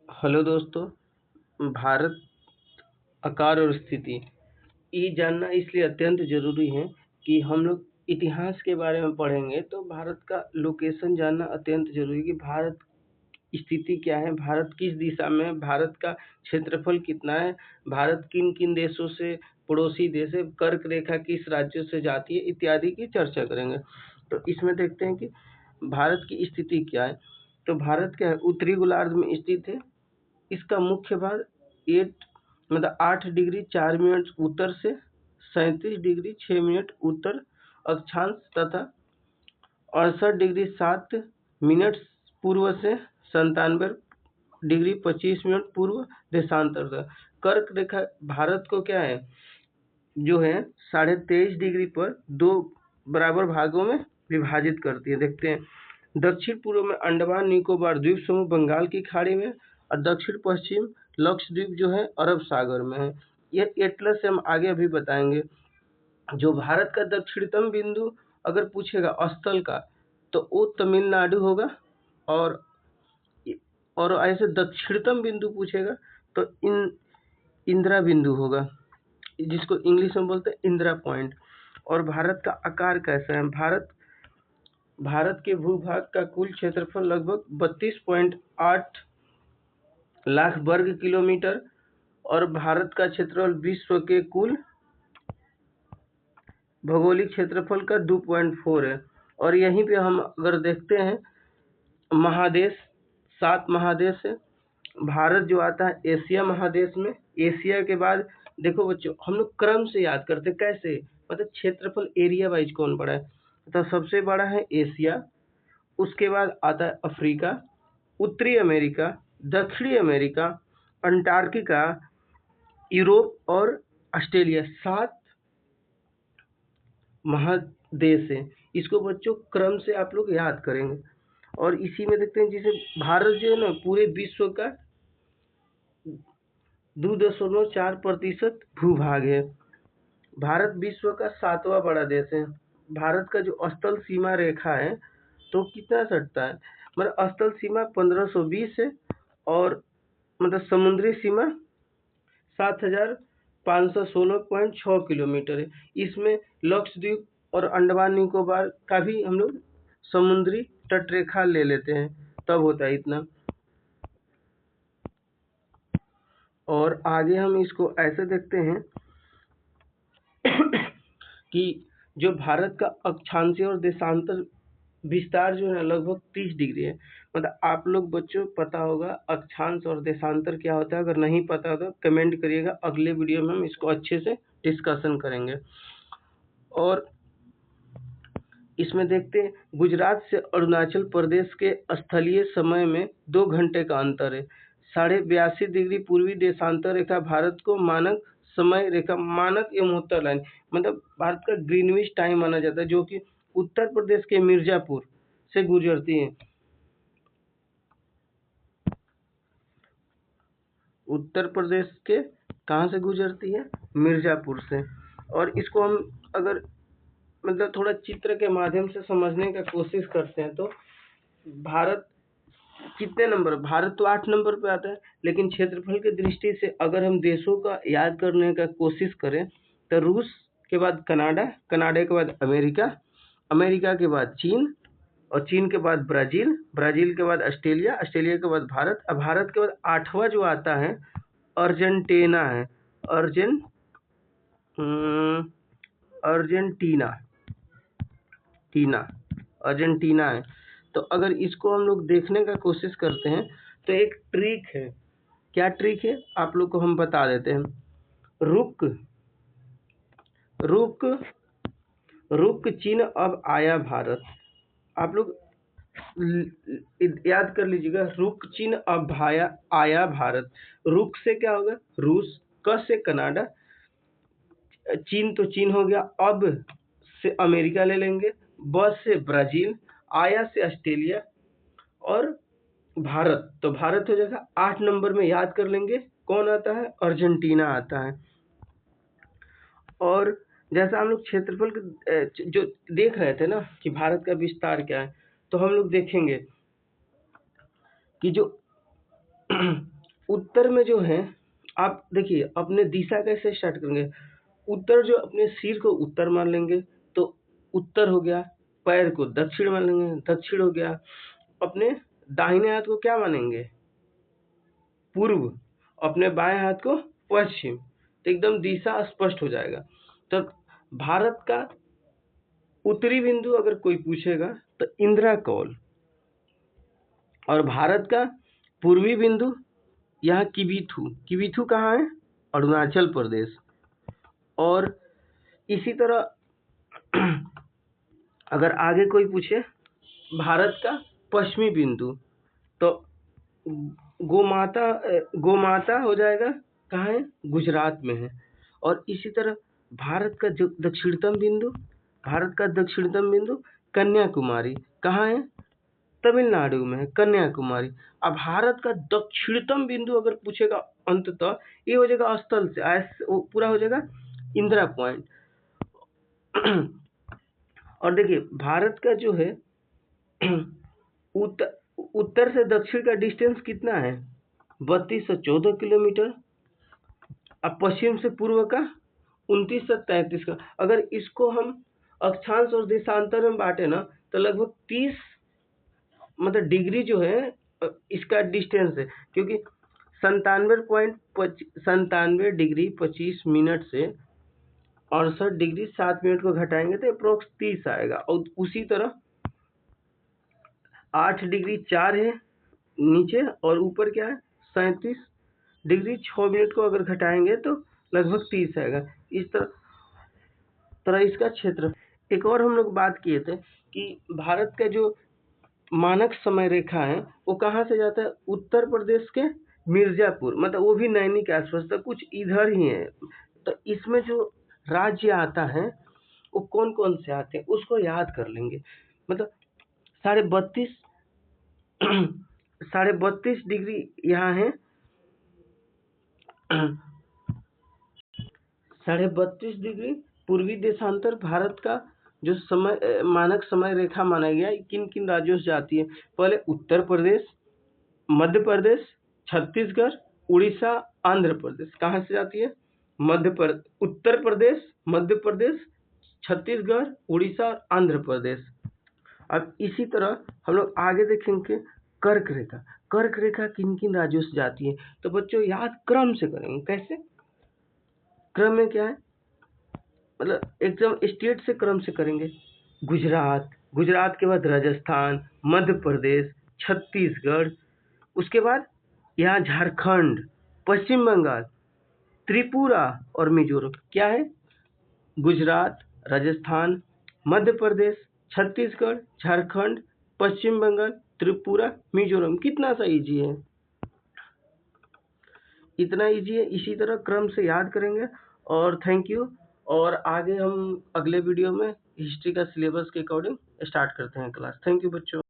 Hello दोस्तों। भारत आकार और स्थिति ये जानना इसलिए अत्यंत ज़रूरी है कि हम लोग इतिहास के बारे में पढ़ेंगे तो भारत का लोकेशन जानना अत्यंत ज़रूरी है कि भारत स्थिति क्या है, भारत किस दिशा में है, भारत का क्षेत्रफल कितना है, भारत किन किन देशों से पड़ोसी देश है, कर्क रेखा किस राज्यों से जाती है इत्यादि की चर्चा करेंगे। तो इसमें देखते हैं कि भारत की स्थिति क्या है। तो भारत क्या है, उत्तरी गोलार्ध में स्थित है। इसका मुख्य भाग 8 डिग्री 4 मिनट उत्तर से 37 डिग्री 6 मिनट उत्तर अक्षांश तथा 68 डिग्री 7 मिनट पूर्व से 97 डिग्री 25 मिनट पूर्व देशांतर था। कर्क रेखा भारत को क्या है, जो है 23.5 डिग्री पर दो बराबर भागों में विभाजित करती है। देखते हैं, दक्षिण पूर्व में अंडमान निकोबार द्वीप समूह बंगाल की खाड़ी में और दक्षिण पश्चिम लक्षद्वीप जो है अरब सागर में है। यह एटलस से हम आगे अभी बताएंगे। जो भारत का दक्षिणतम बिंदु अगर पूछेगा स्थल का तो वो तमिलनाडु होगा, और ऐसे दक्षिणतम बिंदु पूछेगा तो इंदिरा बिंदु होगा, जिसको इंग्लिश में बोलते हैं इंदिरा पॉइंट। और भारत का आकार कैसा है, भारत के भूभाग का कुल क्षेत्रफल लगभग 32.8 लाख वर्ग किलोमीटर और भारत का क्षेत्रफल विश्व के कुल भौगोलिक क्षेत्रफल का 2.4 है। और यहीं पे हम अगर देखते हैं महादेश, 7 महादेश है। भारत जो आता है एशिया महादेश में। एशिया के बाद देखो बच्चों, हम लोग क्रम से याद करते कैसे, मतलब क्षेत्रफल एरिया वाइज कौन बड़ा है। तो सबसे बड़ा है एशिया, उसके बाद आता है अफ्रीका, उत्तरी अमेरिका, दक्षिणी अमेरिका, अंटार्कटिका, यूरोप और ऑस्ट्रेलिया। 7 महादेश है। इसको बच्चों क्रम से आप लोग याद करेंगे। और इसी में देखते हैं जिसे भारत जो है ना पूरे विश्व का 2.4% भूभाग है। भारत विश्व का 7वां बड़ा देश है। भारत का जो स्थल सीमा रेखा है तो कितना सटता है, मतलब स्थल सीमा 1520 है और मतलब समुद्री सीमा 7516.6 किलोमीटर है। इसमें लक्षद्वीप और अंडमान निकोबार का भी हम लोग समुद्री तटरेखा ले लेते हैं, तब होता है इतना। और आगे हम इसको ऐसे देखते हैं कि जो भारत का अक्षांशीय और देशांतर विस्तार जो है लगभग 30 डिग्री है। मतलब आप लोग बच्चों पता होगा अक्षांश और देशांतर क्या होता है, अगर नहीं पता तो कमेंट करिएगा, अगले वीडियो में हम इसको अच्छे से डिस्कशन करेंगे। और इसमें देखते हैं गुजरात से अरुणाचल प्रदेश के स्थलीय समय में 2 घंटे का अंतर है। 82.5 डिग्री पूर्वी देशांतर रेखा भारत को मानक समय रेखा, मानक एवं उत्तर लाइन, मतलब भारत का ग्रीनविच टाइम माना जाता है, जो कि उत्तर प्रदेश के मिर्जापुर से गुजरती है। उत्तर प्रदेश के कहाँ से गुजरती है, मिर्जापुर से। और इसको हम अगर मतलब थोड़ा चित्र के माध्यम से समझने का कोशिश करते हैं तो भारत कितने नंबर, भारत तो 8 नंबर पे आता है, लेकिन क्षेत्रफल की दृष्टि से अगर हम देशों का याद करने का कोशिश करें तो रूस के बाद कनाडा, कनाडा के बाद अमेरिका, अमेरिका के बाद चीन और चीन के बाद ब्राज़ील, ब्राज़ील के बाद ऑस्ट्रेलिया, ऑस्ट्रेलिया के बाद भारत, और भारत के बाद 8वां जो आता है अर्जेंटीना है। अर्जेंटीना है। तो अगर इसको हम लोग देखने का कोशिश करते हैं तो एक ट्रिक है। क्या ट्रिक है आप लोग को हम बता देते हैं। रुक रुक रुक चिन्ह अब आया भारत। आप लोग याद कर लीजिएगा, रुक चिन्ह अब आया भारत। रुक से क्या होगा, रूस, क से कनाडा, चीन तो चीन हो गया, अब से अमेरिका ले लेंगे, ब से ब्राजील, आया से ऑस्ट्रेलिया और भारत। तो भारत हो जाएगा 8 नंबर में, याद कर लेंगे कौन आता है, अर्जेंटीना आता है। और जैसा हम लोग क्षेत्रफल जो देख रहे थे ना कि भारत का विस्तार क्या है, तो हम लोग देखेंगे कि जो उत्तर में जो है, आप देखिए अपने दिशा कैसे स्टार्ट करेंगे। उत्तर जो अपने सिर को उत्तर मान लेंगे तो उत्तर हो गया, पैर को दक्षिण मान लेंगे दक्षिण हो गया, अपने दाहिने हाथ को क्या मानेंगे पूर्व, अपने बाएं हाथ को पश्चिम, तो एकदम दिशा स्पष्ट हो जाएगा। तो भारत का उत्तरी बिंदु अगर कोई पूछेगा तो इंदिरा कौल, और भारत का पूर्वी बिंदु यहाँ किबिथु। किबिथु कहाँ है? अरुणाचल प्रदेश। और इसी तरह अगर आगे कोई पूछे भारत का पश्चिमी बिंदु तो गोमाता हो जाएगा, कहाँ है? गुजरात में है। और इसी तरह भारत का जो भारत का दक्षिणतम बिंदु कन्याकुमारी, कहाँ है? तमिलनाडु में है कन्याकुमारी। अब भारत का दक्षिणतम बिंदु अगर पूछेगा अंततः ये हो जाएगा स्थल से ऐसे पूरा हो जाएगा इंदिरा पॉइंट। और देखिए भारत का जो है उत्तर से दक्षिण का डिस्टेंस कितना है? 3214 किलोमीटर। अब पश्चिम से पूर्व का 2933 का। अगर इसको हम अक्षांश और देशांतर में बांटे ना तो लगभग 30 मतलब डिग्री जो है इसका डिस्टेंस है, क्योंकि 97 डिग्री 25 मिनट से 68 डिग्री 7 मिनट को घटाएंगे तो अप्रोक्स 30 आएगा। और उसी तरह 8 डिग्री 4 है नीचे और ऊपर क्या है 37 डिग्री 6 मिनट को अगर घटाएंगे तो लगभग 30 आएगा। इस तरह इसका क्षेत्र। एक और हम लोग बात किए थे कि भारत का जो मानक समय रेखा है वो कहाँ से जाता है? उत्तर प्रदेश के मिर्जापुर, मतलब वो भी नैनी के आसपास, तो कुछ इधर ही है। तो इसमें जो राज्य आता है वो कौन कौन से आते हैं उसको याद कर लेंगे। मतलब 32.5 डिग्री यहाँ है, 32.5 डिग्री पूर्वी देशांतर भारत का जो समय मानक समय रेखा माना गया किन किन राज्यों से जाती है? पहले उत्तर प्रदेश, मध्य प्रदेश, छत्तीसगढ़, उड़ीसा, आंध्र प्रदेश। कहाँ से जाती है? उत्तर प्रदेश, मध्य प्रदेश, छत्तीसगढ़, उड़ीसा और आंध्र प्रदेश। अब इसी तरह हम लोग आगे देखेंगे कर्क रेखा। कर्क रेखा किन किन राज्यों से जाती है? तो बच्चों याद क्रम से करेंगे। कैसे? क्रम में क्या है, मतलब एकदम स्टेट से क्रम से करेंगे। गुजरात के बाद राजस्थान, मध्य प्रदेश, छत्तीसगढ़, उसके बाद यहाँ झारखंड, पश्चिम बंगाल, त्रिपुरा और मिजोरम। क्या है? गुजरात, राजस्थान, मध्य प्रदेश, छत्तीसगढ़, झारखंड, पश्चिम बंगाल, त्रिपुरा, मिजोरम। कितना सा इजी है, इतना इजी है। इसी तरह क्रम से याद करेंगे। और थैंक यू। और आगे हम अगले वीडियो में हिस्ट्री का सिलेबस के अकॉर्डिंग स्टार्ट करते हैं क्लास। थैंक यू बच्चों।